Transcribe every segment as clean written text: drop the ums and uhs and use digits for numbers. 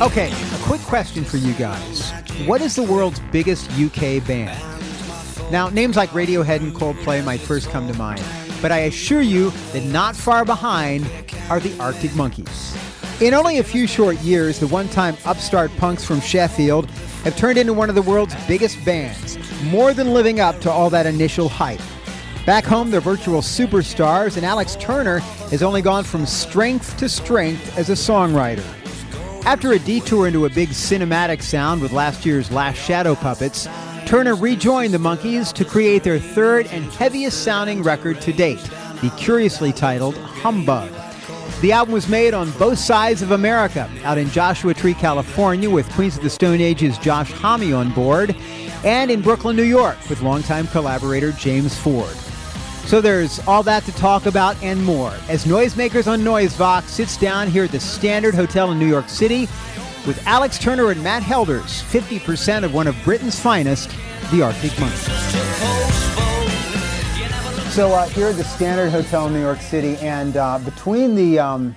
Okay, a quick question for you guys. What is the world's biggest UK band? Now, names like Radiohead and Coldplay might first come to mind, but I assure you that not far behind are the Arctic Monkeys. In only a few short years, the one-time upstart punks from Sheffield have turned into one of the world's biggest bands, more than living up to all that initial hype. Back home, they're virtual superstars, and Alex Turner has only gone from strength to strength as a songwriter. After a detour into a big cinematic sound with last year's Last Shadow Puppets, Turner rejoined the Monkees to create their third and heaviest-sounding record to date, the curiously titled Humbug. The album was made on both sides of America, out in Joshua Tree, California, with Queens of the Stone Age's Josh Homme on board, and in Brooklyn, New York, with longtime collaborator James Ford. So there's all that to talk about and more as Noisemakers on Noisevox sits down here at the Standard Hotel in New York City with Alex Turner and Matt Helders, 50% of one of Britain's finest, the Arctic Monkeys. So here at the Standard Hotel in New York City, and between the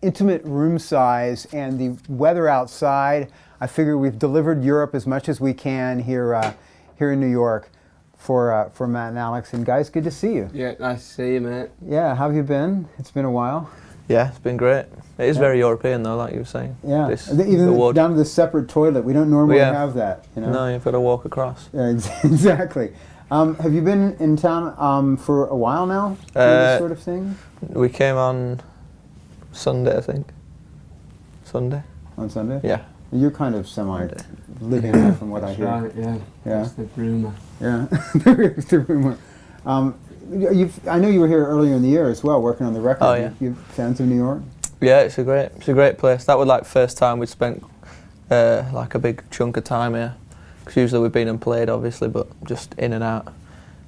intimate room size and the weather outside, I figure we've delivered Europe as much as we can here in New York. For Matt and Alex. And guys, good to see you. Yeah, nice to see you, mate. Yeah, how have you been? It's been a while. Yeah, it's been great. It is very European though, like you were saying. Yeah, even down to the separate toilet. We don't normally have that. You know? No, you've got to walk across. Yeah, exactly. Have you been in town for a while now? This sort of thing? We came on Sunday, I think. Sunday? On Sunday? Yeah. You're kind of semi-living there from what I hear. Right, yeah. That's the rumour. Yeah, the rumour. I know you were here earlier in the year as well, working on the record. Oh, yeah. You fans of New York? Yeah, it's a great place. That was like first time we'd spent like a big chunk of time here. Because usually we've been and played, obviously, but just in and out.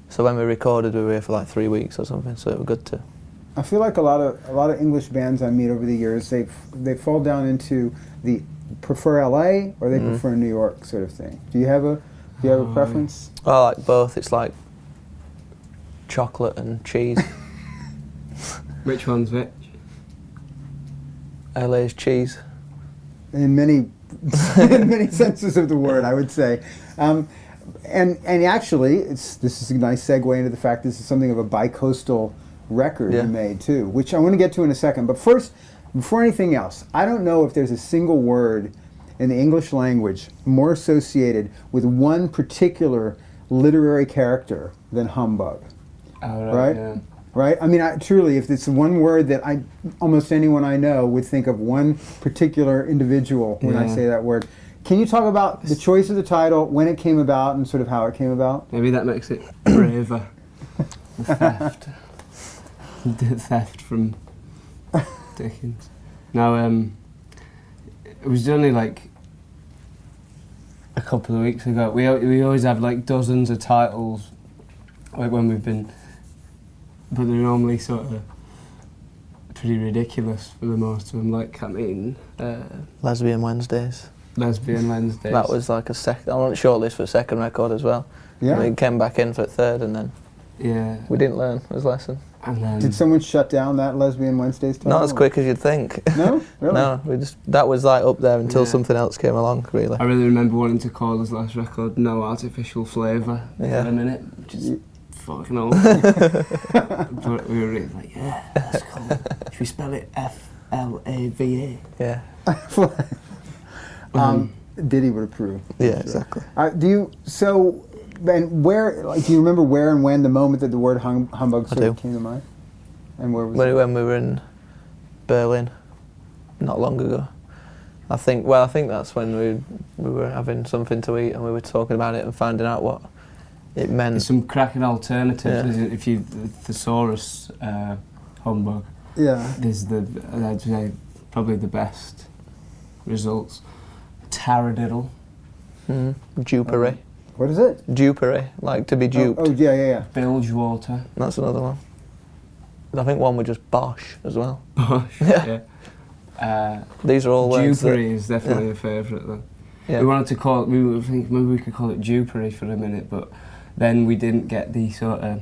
So when we recorded, we were here for like 3 weeks or something. So it was good to. I feel like a lot of English bands I meet over the years, they fall down into the prefer LA or they prefer New York sort of thing. Do you have a preference? I like both. It's like chocolate and cheese. Which one's which? LA's cheese. In many senses of the word, I would say. And actually, this is a nice segue into the fact this is something of a bi-coastal record you made too, which I want to get to in a second. But first, before anything else, I don't know if there's a single word in the English language more associated with one particular literary character than humbug. Oh, right? Yeah. Right? I mean, truly, if it's one word that almost anyone I know would think of one particular individual when I say that word. Can you talk about the choice of the title, when it came about, and sort of how it came about? Maybe that makes it braver. The theft. The theft from Dickens. No, it was only like a couple of weeks ago. We always have like dozens of titles, like when we've been, but they're normally sort of pretty ridiculous for the most of them. Like, I mean, Lesbian Wednesdays. Lesbian Wednesdays. That was like I'm on shortlist for second record as well. Yeah. We came back in for third, and then we didn't learn his lesson. And then did someone shut down that Lesbian Wednesdays title? Not as quick as you'd think. No? Really? No, that was like up there until something else came along, really. I really remember wanting to call his last record No Artificial Flavour for a minute, which is fucking old. But we were really like, yeah, that's cool. Should we spell it Flava? Yeah. Diddy would approve. Yeah, exactly. And where, like, do you remember where and when the moment that the word humbug sort of came to mind? And where was it? When we were in Berlin, not long ago. I think that's when we were having something to eat and we were talking about it and finding out what it meant. There's some cracking alternatives. Yeah. If you the thesaurus humbug, there's I'd say probably the best results. Taradiddle, dupery. What is it? Dupery, like to be duped. Oh yeah. Bilgewater. That's another one. I think one was just Bosch as well. Bosch, yeah. These are all words. Dupery is definitely a favourite though. Yeah. We wanted to call it, we were thinking maybe we could call it dupery for a minute, but then we didn't get the sort of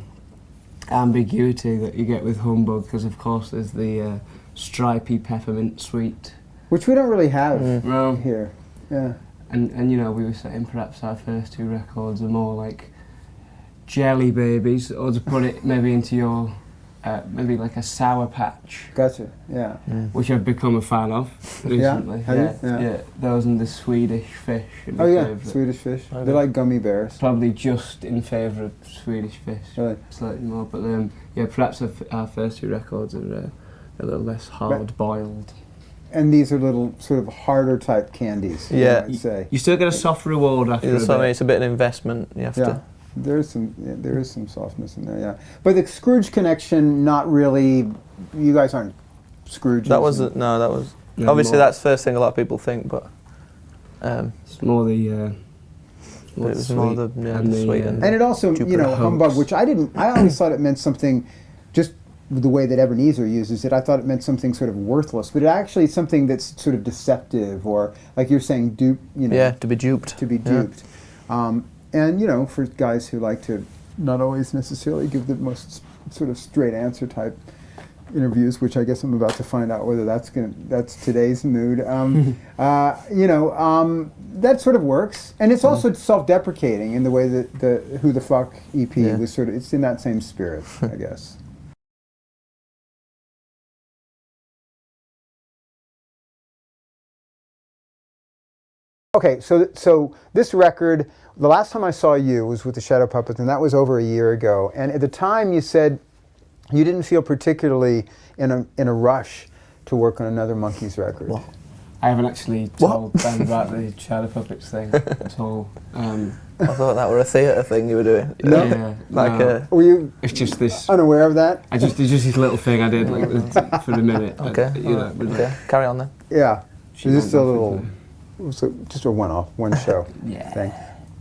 ambiguity that you get with humbug, because of course there's the stripy peppermint sweet. Which we don't really have No. here. Yeah. And you know, we were saying perhaps our first 2 records are more like jelly babies, or to put it maybe into your, maybe like a Sour Patch. Gotcha. Yeah. Which I've become a fan of recently. Have you? Yeah. Those and the Swedish Fish. Oh yeah, favourite. Swedish Fish. Okay. They're like gummy bears. Probably just in favour of Swedish Fish. Really? Slightly more, but yeah, perhaps our first 2 records are a little less hard-boiled. And these are little sort of harder type candies. Yeah. I'd say. You still get a soft reward after Yeah, a so I mean, bit. it's a bit of an investment. You have to. There is some softness in there. Yeah. But the Scrooge connection, not really. You guys aren't Scrooge. That was obviously more, that's the first thing a lot of people think, but it's more the. it was more the sweet and And it also, Jupiter Hoax. Humbug, which I always thought it meant something, just the way that Ebenezer uses it, I thought it meant something sort of worthless, but it actually is something that's sort of deceptive, or like you're saying, dupe, to be duped. To be duped. And, for guys who like to not always necessarily give the most sort of straight answer type interviews, which I guess I'm about to find out whether that's today's mood. That sort of works, and it's also self-deprecating in the way that the Who the Fuck EP was sort of. It's in that same spirit, I guess. Okay, so this record, the last time I saw you was with the Shadow Puppets, and that was over a year ago. And at the time, you said you didn't feel particularly in a rush to work on another Monkees record. What? I haven't actually told Ben about the Shadow Puppets thing at all. I thought that were a theatre thing you were doing. No. Yeah, Were you it's just this. unaware of that? It's just this little thing I did for a minute. Okay. Okay. Carry on then. Yeah. She Just a won't little, go it was just a one-off, one show Yeah. thing.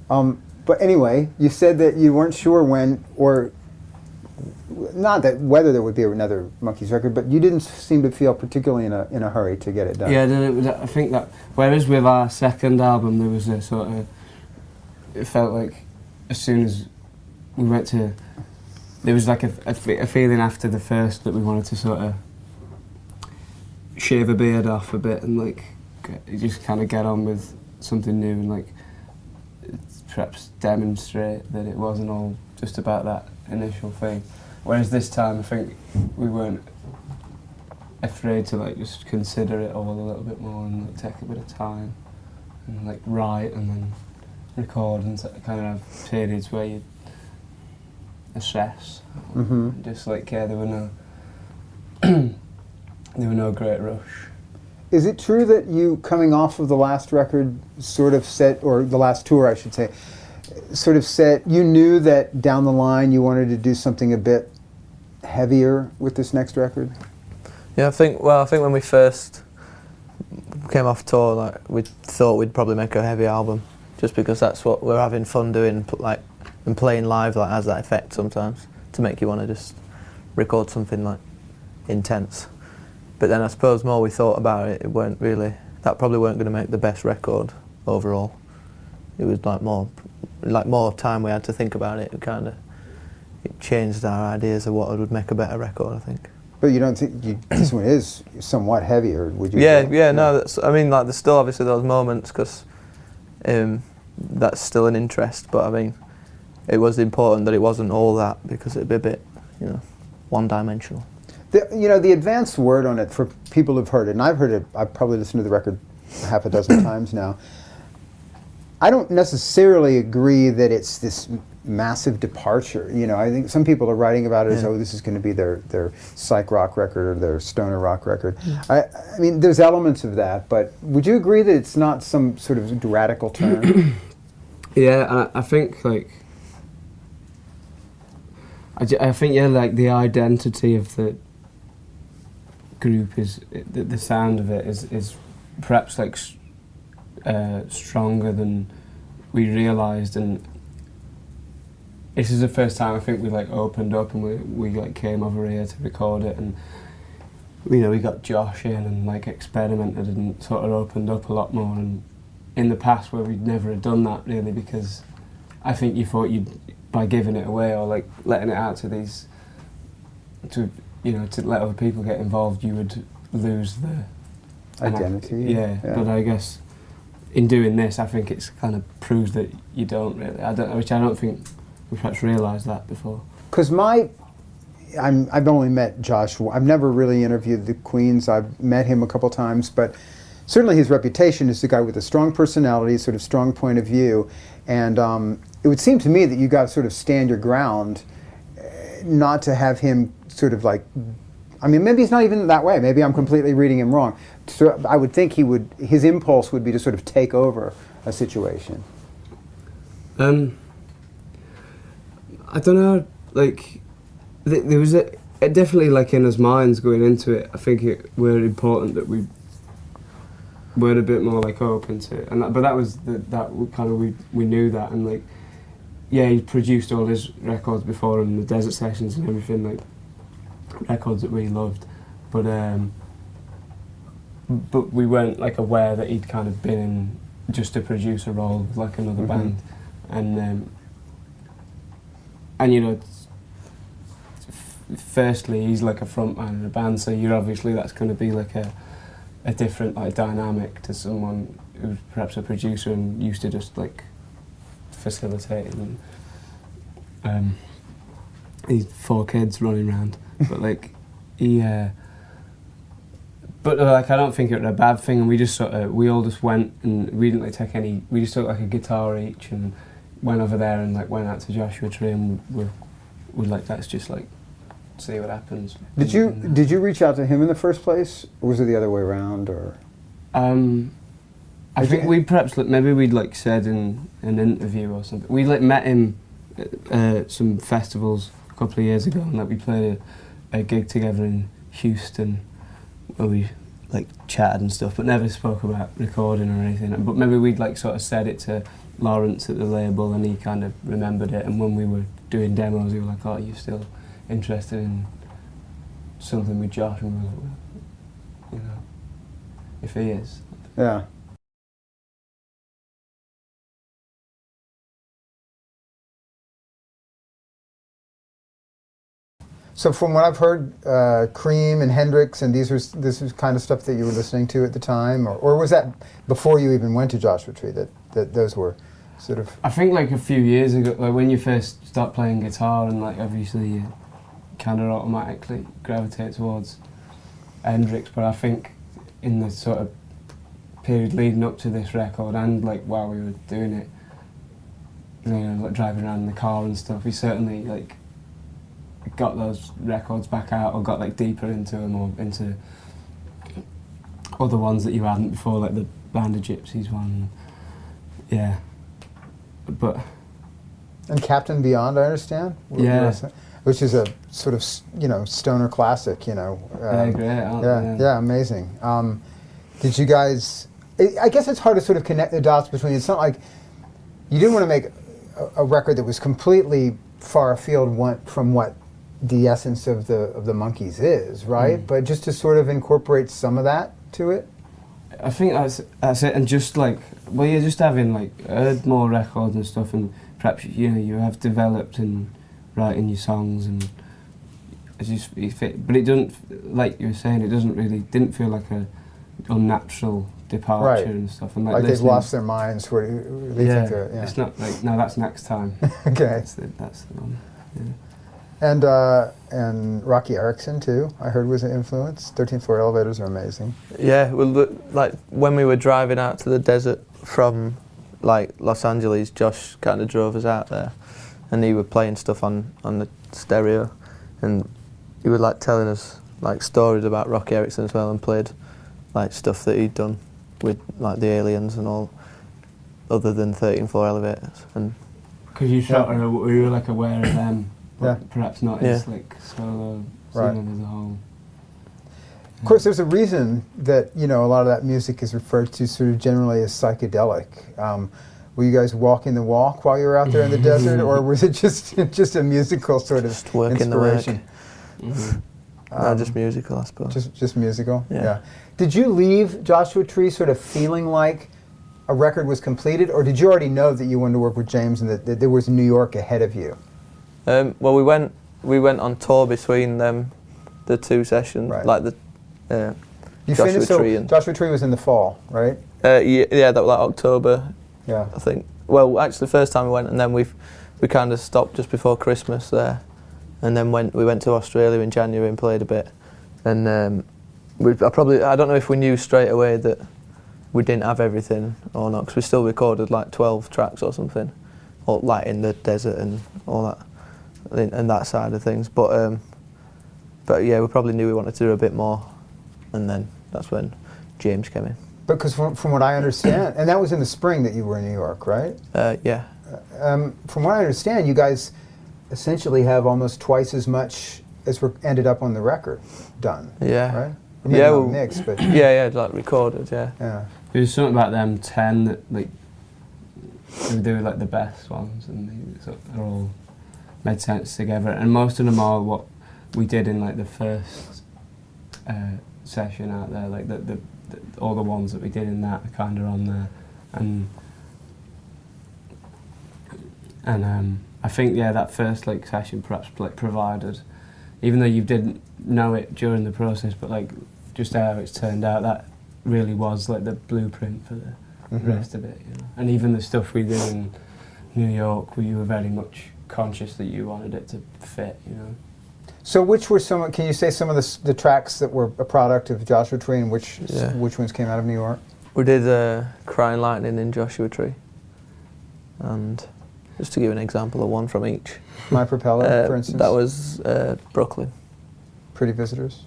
But anyway, you said that you weren't sure when, or not that whether there would be another Monkees record, but you didn't seem to feel particularly in a hurry to get it done. Yeah, then it was, I think that whereas with our second album there was a sort of, it felt like as soon as we went to, there was like a feeling after the first that we wanted to sort of shave a beard off a bit and like just kind of get on with something new and like perhaps demonstrate that it wasn't all just about that initial thing. Whereas this time I think we weren't afraid to like just consider it all a little bit more and like, take a bit of time and like write and then record and kind of have periods where you assess. Just like there were no great rush. Is it true that you, coming off of the last record, sort of set, or the last tour I should say, sort of set, you knew that down the line you wanted to do something a bit heavier with this next record? Yeah, I think when we first came off tour, like we thought we'd probably make a heavy album, just because that's what we're having fun doing, like, and playing live like has that effect sometimes to make you want to just record something like intense. But then I suppose more we thought about it, that probably weren't going to make the best record overall. It was like more time we had to think about it. It changed our ideas of what would make a better record, I think. But you don't think this one is somewhat heavier, would you? Yeah. No. There's still obviously those moments because that's still an interest. But I mean, it was important that it wasn't all that because it'd be a bit, one-dimensional. The advanced word on it for people who've heard it, and I've heard it. I've probably listened to the record half a dozen times now. I don't necessarily agree that it's this massive departure. I think some people are writing about it as, this is going to be their psych rock record or their stoner rock record. I mean, there's elements of that, but would you agree that it's not some sort of radical turn? Yeah, I think like I think like the identity of the group is the sound of it is perhaps like stronger than we realised, and this is the first time I think we like opened up and we like came over here to record it, and we got Josh in and like experimented and sort of opened up a lot more. And in the past where we'd never have done that really, because I think you thought by giving it away or like letting it out to let other people get involved, you would lose the identity. Yeah, but I guess in doing this, I think it's kind of proves that you don't really. Which I don't think we perhaps realised that before. Because I've only met Josh. I've never really interviewed the Queens. I've met him a couple times, but certainly his reputation is the guy with a strong personality, sort of strong point of view, and it would seem to me that you got to sort of stand your ground, not to have him sort of like. I mean, maybe he's not even that way. Maybe I'm completely reading him wrong. So I would think his impulse would be to sort of take over a situation. I don't know, like, there was definitely, like, in his minds going into it, I think it were important that we were a bit more, like, open to it. But that was, we knew that, and, like, yeah, he produced all his records before and the Desert Sessions and everything, like, records that we loved, but we weren't like aware that he'd kind of been in just a producer role with like another band, and you know, firstly he's like a front man in a band, so you're obviously that's going to be like a different like dynamic to someone who's perhaps a producer and used to just like facilitating and he's 4 kids running around. But like, but like I don't think it was a bad thing, and we just we all just went and we didn't like take any. We just took like a guitar each and went over there and like went out to Joshua Tree and we're like, let's just like see what happens. Did you reach out to him in the first place, or was it the other way around, or? I think we perhaps maybe we'd like said in an interview or something. We like met him at some festivals a couple of years ago, and like we played a gig together in Houston where we like chatted and stuff, but never spoke about recording or anything. But maybe we'd like sort of said it to Lawrence at the label, and he kind of remembered it. And when we were doing demos, he was like, "Oh, are you still interested in something with Josh?" And we were like, "Well, you know, if he is." Yeah. So from what I've heard, Cream and Hendrix, and this was kind of stuff that you were listening to at the time, or was that before you even went to Joshua Tree, that those were sort of... I think like a few years ago, like when you first start playing guitar and like obviously you kind of automatically gravitate towards Hendrix, but I think in the sort of period leading up to this record and like while we were doing it, you know, like driving around in the car and stuff, we certainly like got those records back out or got like deeper into them or into other ones that you hadn't before, like the Band of Gypsies one. Yeah. But... And Captain Beyond, I understand? Yeah. Which is a sort of, you know, stoner classic, you know. Great. Yeah, amazing. Did you guys... I guess it's hard to sort of connect the dots between... It's not like... You didn't want to make a record that was completely far afield from what the essence of the Monkees is, right? But just to sort of incorporate some of that to it. I think that's it, and just like, well, you're just having like heard more records and stuff, and perhaps you know you have developed in writing your songs, and it's just you fit. But it doesn't, like you were saying, didn't feel like a unnatural departure and stuff. And like they've lost their minds. Where they think it's not like no, that's next time. Okay, that's the one. Yeah. And Rocky Erickson too, I heard was an influence. 13th Floor Elevators are amazing. Yeah, well, like when we were driving out to the desert from like Los Angeles, Josh kind of drove us out there, and he was playing stuff on the stereo, and he was like telling us like stories about Rocky Erickson as well, and played like stuff that he'd done with like the Aliens and all, other than 13th Floor Elevators. And because you we were like aware of them. But perhaps not as like solo singing as a whole. Of course, there's a reason that a lot of that music is referred to sort of generally as psychedelic. Were you guys walking the walk while you were out there in the desert, or was it just a musical sort of just working inspiration? The work. No, just musical, I suppose. Just musical. Yeah. Did you leave Joshua Tree sort of feeling like a record was completed, or did you already know that you wanted to work with James and that there was New York ahead of you? Well, we went on tour between them, the 2 sessions, like the You Joshua finished, Tree. so Joshua Tree was in the fall, right? Yeah, that was like October, Yeah. I think. Well, actually, the first time we went, and then we kind of stopped just before Christmas there, and then we went to Australia in January and played a bit, and I don't know if we knew straight away that we didn't have everything or not, because we still recorded like 12 tracks or something, or like in the desert and all that, and that side of things. But yeah, we probably knew we wanted to do a bit more, and then that's when James came in. Because from what I understand, and that was in the spring that you were in New York, right? Yeah. From what I understand, you guys essentially have almost twice as much as ended up on the record done. Yeah. Right? Or maybe not mixed, but yeah, like recorded. Yeah. Yeah. There's something about them 10 that like we do like the best ones, and they all made sense together. And most of them are what we did in like the first session out there, like the all the ones that we did in that are kind of on there, and I think that first like session perhaps like provided, even though you didn't know it during the process, but like just how it's turned out, that really was like the blueprint for the rest of it, you know. And even the stuff we did in New York, where you were very much conscious that you wanted it to fit, you know. So which were can you say some of the tracks that were a product of Joshua Tree, and which ones came out of New York? We did Crying Lightning in Joshua Tree, and just to give an example of one from each. My Propeller, for instance? That was Brooklyn. Pretty Visitors?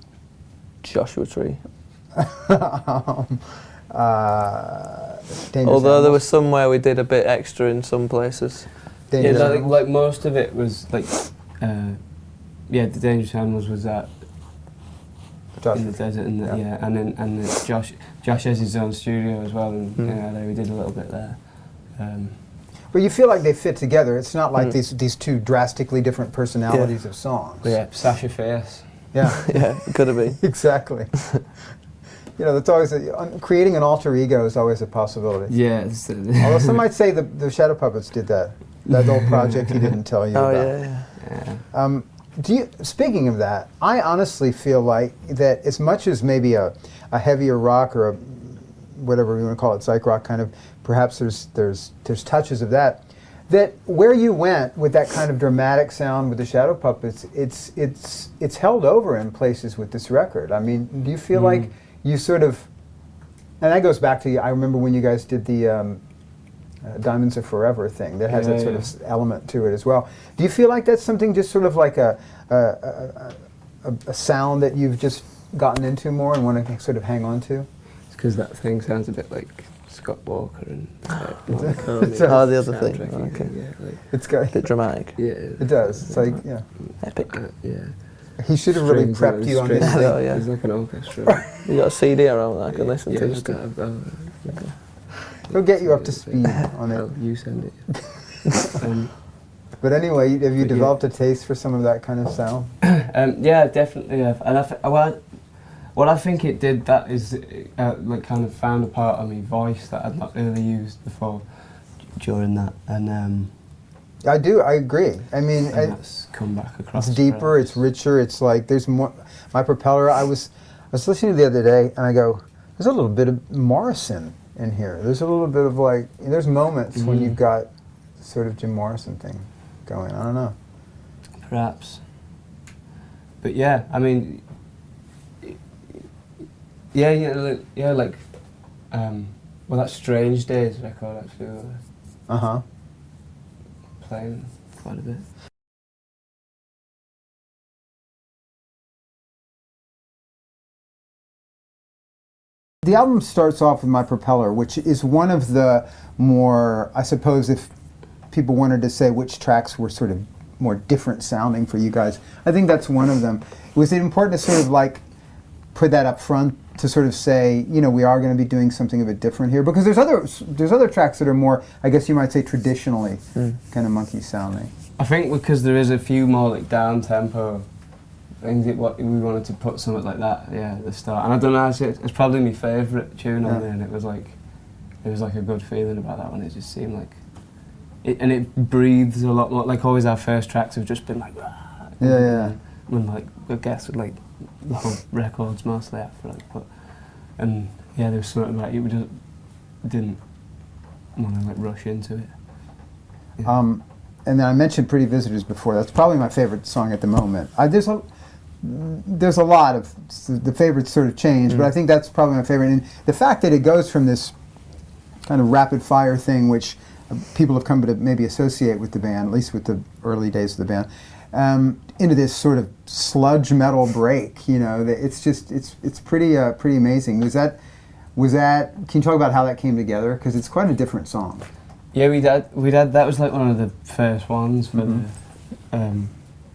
Joshua Tree. Dangerous Although there Animals? was somewhere we did a bit extra in some places. Dangerous Yeah, Animals? like most of it was like, the Dangerous Animals was that Joshua in the Tree. desert, and then Josh has his own studio as well, and we did a little bit there. But you feel like they fit together. It's not like these two drastically different personalities of songs. Yeah, Sasha Fierce. Yeah. Yeah, it could have been. Exactly. You know, that's always creating an alter ego is always a possibility. Yeah. Although some might say the Shadow Puppets did that. That old project he didn't tell you about. Yeah. Speaking of that, I honestly feel like that as much as maybe a heavier rock or a whatever you want to call it, psych rock kind of, perhaps there's touches of that where you went with that kind of dramatic sound with the Shadow Puppets, it's held over in places with this record. I mean, do you feel like you sort of, and that goes back to, I remember when you guys did the Diamonds Are Forever thing, that has that sort of element to it as well. Do you feel like that's something just sort of like a sound that you've just gotten into more and want to sort of hang on to? It's because that thing sounds a bit like Scott Walker and the other thing. Okay. Yeah, like, It's got A bit dramatic. yeah, it does. It's like Epic. yeah. he should have really prepped you on this thing. Oh, yeah. It's like an orchestra. You got a CD around that I can listen to. Just He'll get you up to speed on it. you send it. But anyway, have you developed a taste for some of that kind of sound? Yeah, definitely have. And what I think it did, that is like kind of found a part of my voice that I'd not really used before during that, and I agree. I mean, and that's come back across. it's deeper, it's richer, it's like there's more. My Propeller, I was listening the other day and I go, there's a little bit of Morrison in here. There's a little bit of like, there's moments when you've got sort of Jim Morrison thing going. I don't know. Perhaps. But yeah, I mean, like, well, that Strange Days record actually, we were playing quite a bit. The album starts off with My Propeller, which is one of the more, I suppose if people wanted to say which tracks were sort of more different sounding for you guys, I think that's one of them. Was it important to sort of like put that up front to sort of say, you know, we are going to be doing something a bit different here? Because there's other tracks that are more, I guess you might say, traditionally kind of Monkey sounding. I think because there is a few more like down tempo things, we wanted to put something like that, at the start. And I don't know, it's probably my favourite tune on there, and it was like a good feeling about that one. It just seemed like, it breathes a lot more. Like always, our first tracks have just been like, yeah. And like I guess with like the whole records mostly after, like, but and yeah, there was something about it. We just didn't want to like rush into it. Yeah. And then I mentioned Pretty Visitors before. That's probably my favorite song at the moment. There's a lot of the favorites sort of change, but I think that's probably my favorite. And the fact that it goes from this kind of rapid fire thing, which people have come to maybe associate with the band, at least with the early days of the band, into this sort of sludge metal break. You know, it's just it's pretty amazing. Was that? Can you talk about how that came together? Because it's quite a different song. Yeah, we did. That was like one of the first ones for the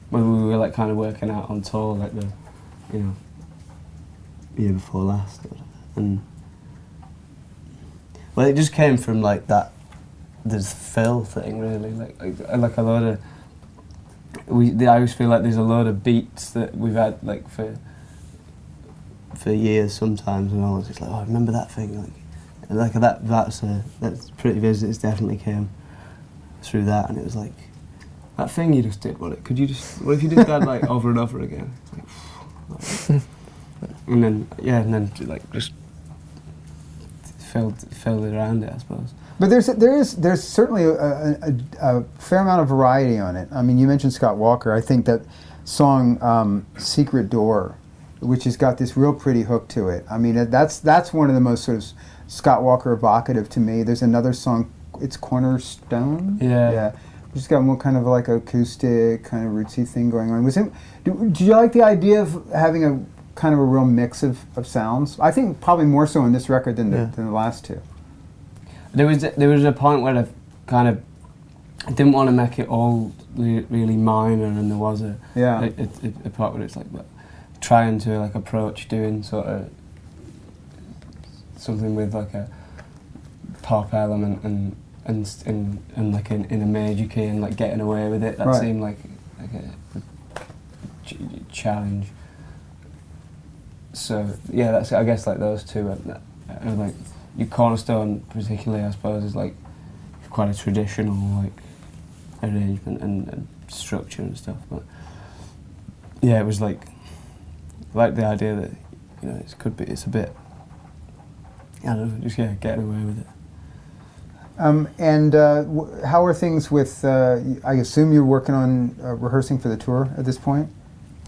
when we were like kind of working out on tour, like the year before last, and well, it just came from like that. There's Phil thing really, like a lot of. I always feel like there's a lot of beats that we've had like for years sometimes, and I was just like, oh, I remember that thing, like that's Pretty Visitors definitely came through that, and it was like that thing you just did. What if you did that like over and over again? Like, and then like just filled it around it, I suppose. But there's certainly a fair amount of variety on it. I mean, you mentioned Scott Walker. I think that song "Secret Door," which has got this real pretty hook to it. I mean, that's one of the most sort of Scott Walker evocative to me. There's another song, it's Cornerstone. Yeah. Just got more kind of like acoustic, kind of rootsy thing going on. Did you like the idea of having a kind of a real mix of sounds? I think probably more so on this record than the last two. There was a point where I didn't want to make it all really minor, and there was a part where it's like trying to like approach doing sort of something with like a pop element and like in a major key and like getting away with it. That seemed like a challenge. So yeah, that's I guess like those two are like your Cornerstone particularly, I suppose, is like quite a traditional like arrangement and structure and stuff. But yeah, it was like the idea that it's a bit, I don't know, just getting away with it. And how are things with? I assume you're working on rehearsing for the tour at this point.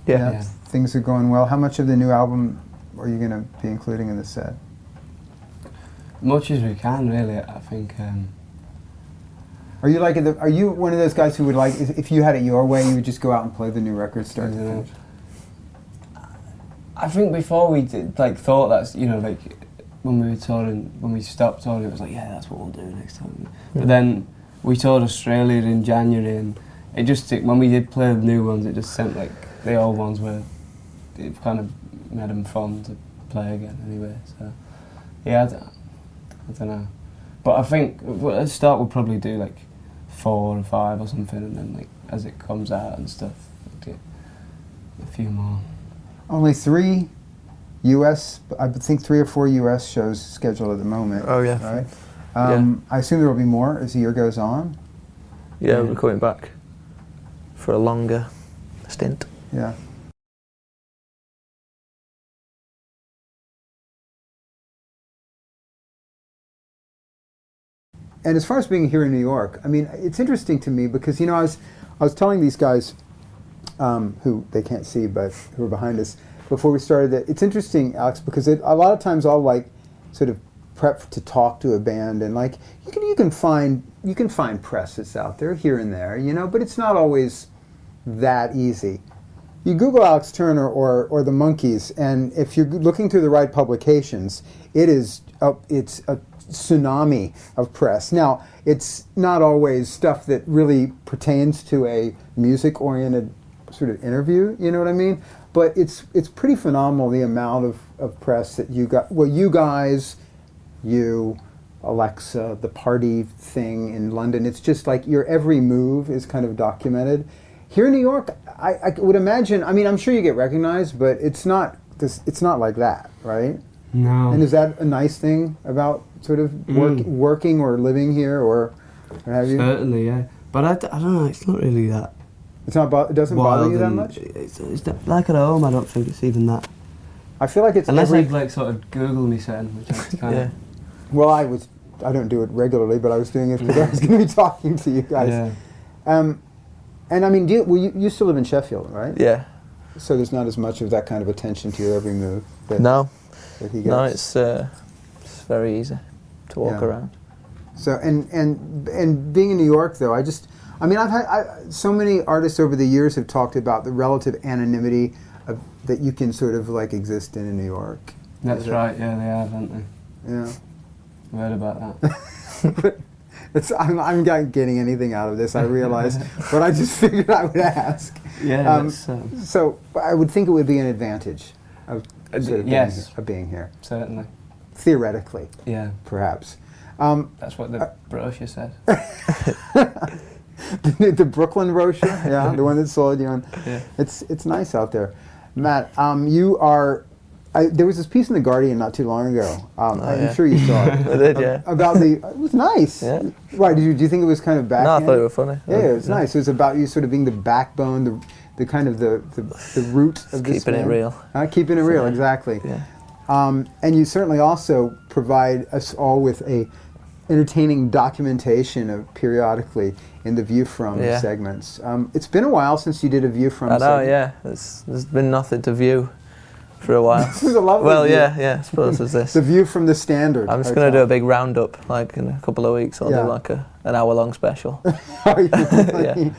Yeah. Things are going well. How much of the new album are you going to be including in the set? Much as we can, really. I think. Are you one of those guys who would like, if you had it your way, you would just go out and play the new record start to finish? I think before we did, like, thought that's, like, when we were touring, when we stopped touring, it was like, yeah, that's what we'll do next time. But then we toured Australia in January, and it just, when we did play the new ones, it just sent, like, the old ones were, it kind of made them fun to play again anyway, so, yeah, I don't know. But I think, at the start, we'll probably do, like, 4 or 5 or something, and then, like, as it comes out and stuff, we'll do a few more. Only 3 U.S., I think 3 or 4 U.S. shows scheduled at the moment. Oh, yeah. Right? I assume there will be more as the year goes on? Yeah, we're coming back for a longer stint. Yeah. And as far as being here in New York, I mean, it's interesting to me because, I was telling these guys, who they can't see, but who are behind us, before we started that it's interesting, Alex, because a lot of times I'll like sort of prep to talk to a band, and like you can find press that's out there here and there, but it's not always that easy. You Google Alex Turner or the Monkees, and if you're looking through the right publications, it's a tsunami of press. Now, it's not always stuff that really pertains to a music-oriented sort of interview, you know what I mean? But it's pretty phenomenal the amount of press that you got. Well, you guys, Alexa, the party thing in London, it's just like your every move is kind of documented. Here in New York, I would imagine, I mean, I'm sure you get recognized, but it's not like that, right? No. And is that a nice thing about sort of working or living here or have you? Certainly, yeah. But I don't know, it's not really that. It doesn't bother you that much? It's like at home, I don't think it's even that I feel like it's unless like sort of Google me something, which I kind of. Well, I don't do it regularly, but I was doing it because I was going to be talking to you guys. Yeah. And I mean, you still live in Sheffield, right? Yeah. So there's not as much of that kind of attention to your every move. No. That he gets. No, it's very easy to walk around. So and being in New York, though, I've had so many artists over the years have talked about the relative anonymity that you can sort of like exist in New York. That's right. Yeah, they have, haven't they? Yeah. I heard about that. I'm not getting anything out of this, I realize, but I just figured I would ask. Yeah. So I would think it would be an advantage of sort of yes, being here. Certainly. Theoretically. Yeah. Perhaps. That's what the brochure said. The Brooklyn brochure, yeah, the one that sold you on. Yeah. It's nice out there. Matt, you are. There was this piece in the Guardian not too long ago. I'm sure you saw it. I did, yeah. About it was nice. Yeah. Why do you think it was kind of backhand? No, I thought it was funny. Yeah, it was nice. It was about you sort of being the backbone, the kind of the root of this. Keeping it real. Keeping it real, exactly. Yeah. And you certainly also provide us all with a entertaining documentation of periodically in the View From segments. It's been a while since you did a View From segment. I know, yeah. There's been nothing to view for a while. This is a lovely view. Yeah, I suppose it's this. The View From the Standard. I'm just going to do a big roundup, like in a couple of weeks. I'll do like an hour-long special. Yeah.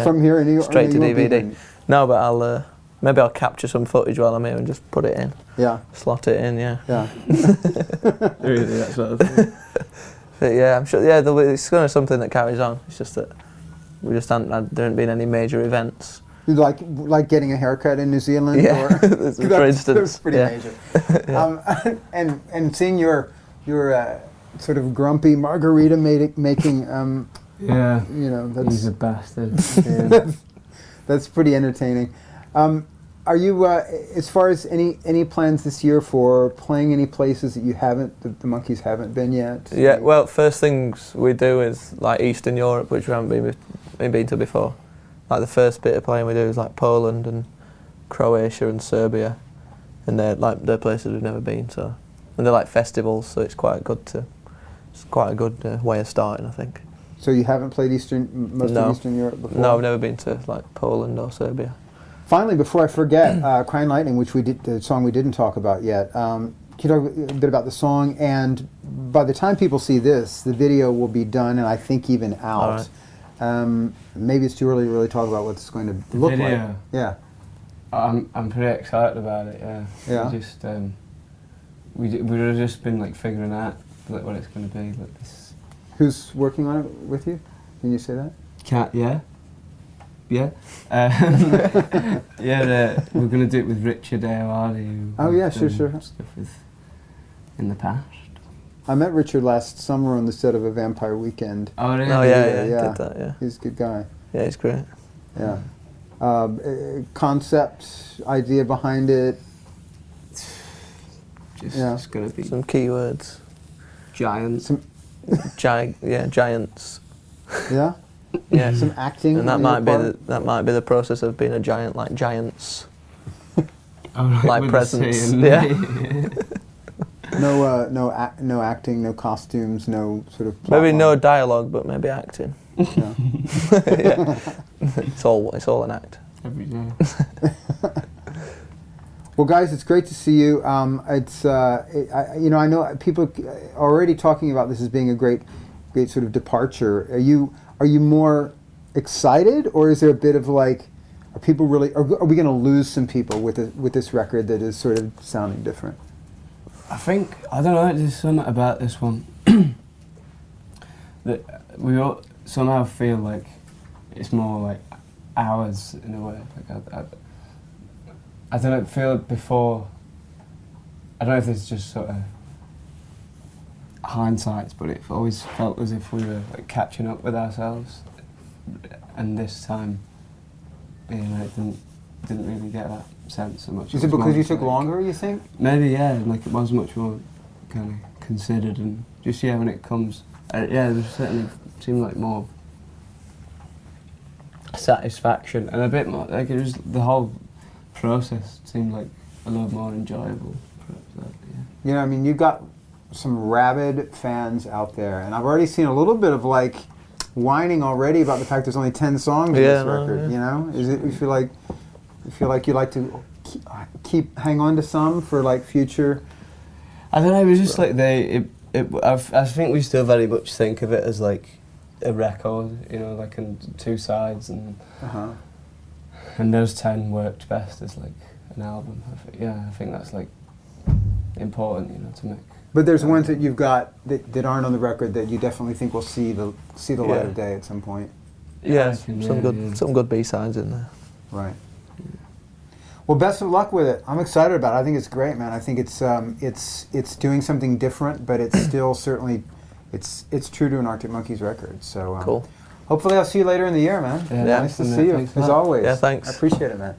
From here in New York. Straight to DVD. No, but maybe I'll capture some footage while I'm here and just put it in. Yeah. Slot it in, yeah. Yeah. Really, that sort of thing. But yeah, I'm sure. Yeah, it's kind of something that carries on. It's just that there haven't been any major events. Like getting a haircut in New Zealand, yeah. or for instance, that's pretty major. Yeah. And seeing your sort of grumpy margarita making. Yeah. You know, he's a bastard. That's pretty entertaining. Are you, as far as any plans this year for playing any places that the Monkeys haven't been yet? Yeah, well, first things we do is like Eastern Europe, which we haven't been to before. Like the first bit of playing we do is like Poland and Croatia and Serbia, and they're places we've never been. So, and they're like festivals, so it's quite a good way of starting, I think. So you haven't played most of Eastern Europe before? No, I've never been to like Poland or Serbia. Finally, before I forget, Crying Lightning, which the song we didn't talk about yet. Can you talk a bit about the song? And by the time people see this, the video will be done, and I think even out. Right. Maybe it's too early to really talk about what it's going to look like. Yeah. I'm pretty excited about it. Yeah. Yeah. We just we've just been like figuring out like what it's going to be. Like this. Who's working on it with you? Can you say that? Yeah. Yeah. We're going to do it with Richard Ayoade. Oh yeah, sure. Stuff with in the past. I met Richard last summer on the set of A Vampire Weekend. Oh really? Oh yeah. Did that, yeah. He's a good guy. Yeah, he's great. Yeah. Concept, idea behind it. Just going to be some keywords. Giants. Giants. Yeah. Yeah. Some acting. And that might be the process of being a giant, like giants. Like presents. Yeah. No acting, no costumes, no sort of. Maybe no dialogue, but maybe acting. Yeah. Yeah. It's all an act. Every day. Well, guys, it's great to see you. I know people are already talking about this as being a great sort of departure. Are you more excited, or is there a bit of like, are we going to lose some people with this record that is sort of sounding different? I don't know. There's something about this one that we all somehow feel like it's more like ours in a way. Like I don't know, feel before. I don't know if it's just sort of hindsight, but it always felt as if we were like catching up with ourselves, and this time, it didn't really get that sense so much. Is it because you took longer, you think? Maybe, yeah. Like it was much more kind of considered, and just when it comes, there certainly seemed like more satisfaction and a bit more like it was the whole process seemed like a lot more enjoyable. Perhaps, You know, I mean, you've got some rabid fans out there, and I've already seen a little bit of like whining already about the fact there's only 10 songs in this record. You know, is it? You feel like you like to hang on to some for like future. I don't know. It was just like I think we still very much think of it as like a record, you know, like in 2 sides, and those 10 worked best as like an album. I think that's like important, you know, to make. But there's ones that you've got that aren't on the record that you definitely think will see the light of day at some point. Yeah, some good B-sides in there. Right. Well, best of luck with it. I'm excited about it. I think it's great, man. I think it's doing something different, but it's still certainly it's true to an Arctic Monkeys record. So cool. Hopefully, I'll see you later in the year, man. Yeah, nice to see you as always. Yeah, thanks. I appreciate it, man.